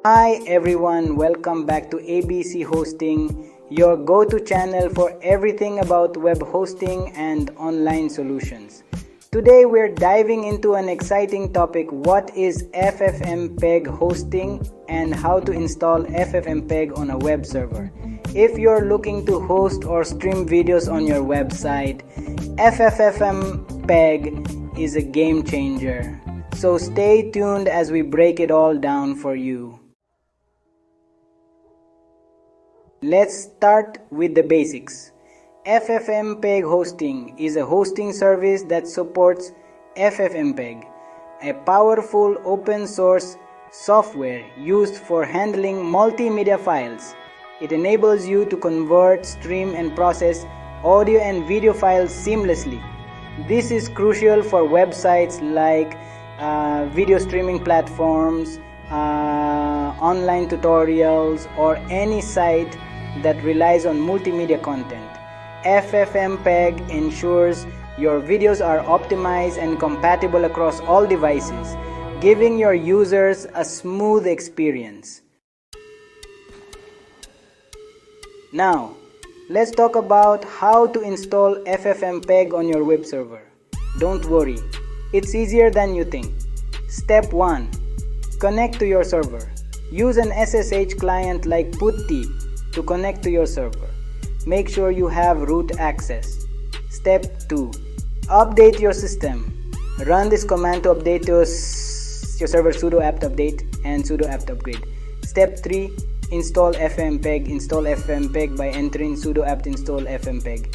Hi everyone, welcome back to ABC Hosting, your go-to channel for everything about web hosting and online solutions. Today we're diving into an exciting topic: what is FFmpeg hosting and how to install FFmpeg on a web server. If you're looking to host or stream videos on your website, FFmpeg is a game changer. So stay tuned as we break it all down for you. Let's start with the basics. FFmpeg Hosting is a hosting service that supports FFmpeg, a powerful open source software used for handling multimedia files. It enables you to convert, stream, and process audio and video files seamlessly. This is crucial for websites like video streaming platforms, online tutorials, or any site that relies on multimedia content. FFmpeg ensures your videos are optimized and compatible across all devices, giving your users a smooth experience. Now, let's talk about how to install FFmpeg on your web server. Don't worry, it's easier than you think. Step 1. Connect to your server. Use an SSH client like PuTTY to connect to your server. Make sure you have root access. Step 2. Update your system. Run this command to update your server: sudo apt update and sudo apt upgrade. Step 3. Install FFmpeg. Install FFmpeg by entering sudo apt install FFmpeg.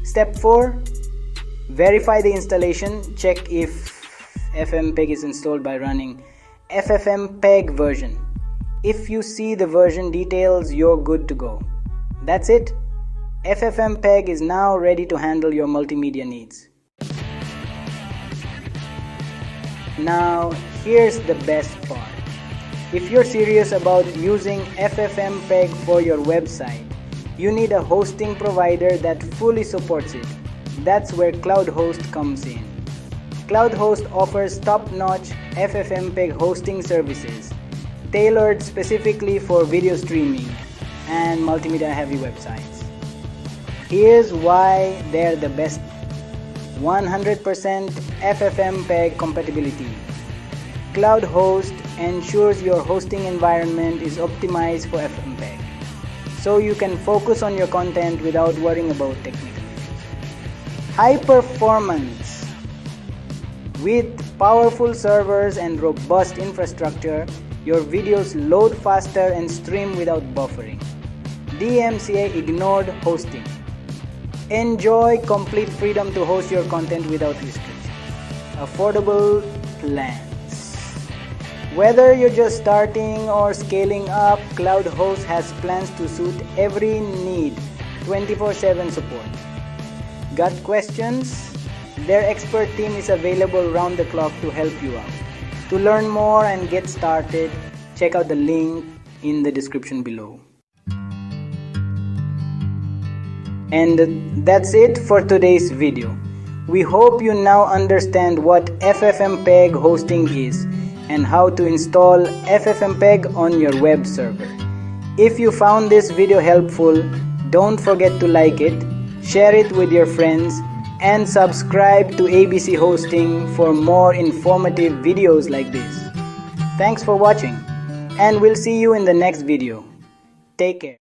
Step 4. Verify the installation. Check if FFmpeg is installed by running FFmpeg version. If you see the version details, you're good to go. That's it. FFmpeg is now ready to handle your multimedia needs. Now, here's the best part. If you're serious about using FFmpeg for your website, you need a hosting provider that fully supports it. That's where QloudHost comes in. QloudHost offers top-notch FFmpeg hosting services tailored specifically for video streaming and multimedia-heavy websites. Here's why they're the best: 100% FFmpeg compatibility. QloudHost ensures your hosting environment is optimized for FFmpeg, so you can focus on your content without worrying about technical issues. High performance. With powerful servers and robust infrastructure, your videos load faster and stream without buffering. DMCA ignored hosting. Enjoy complete freedom to host your content without restrictions. Affordable plans. Whether you're just starting or scaling up, QloudHost has plans to suit every need. 24/7 support. Got questions? Their expert team is available round the clock to help you out. To learn more and get started, check out the link in the description below. And that's it for today's video. We hope you now understand what FFmpeg hosting is and how to install FFmpeg on your web server. If you found this video helpful, don't forget to like it, share it with your friends, and subscribe to ABC Hosting for more informative videos like this. Thanks for watching, and we'll see you in the next video. Take care.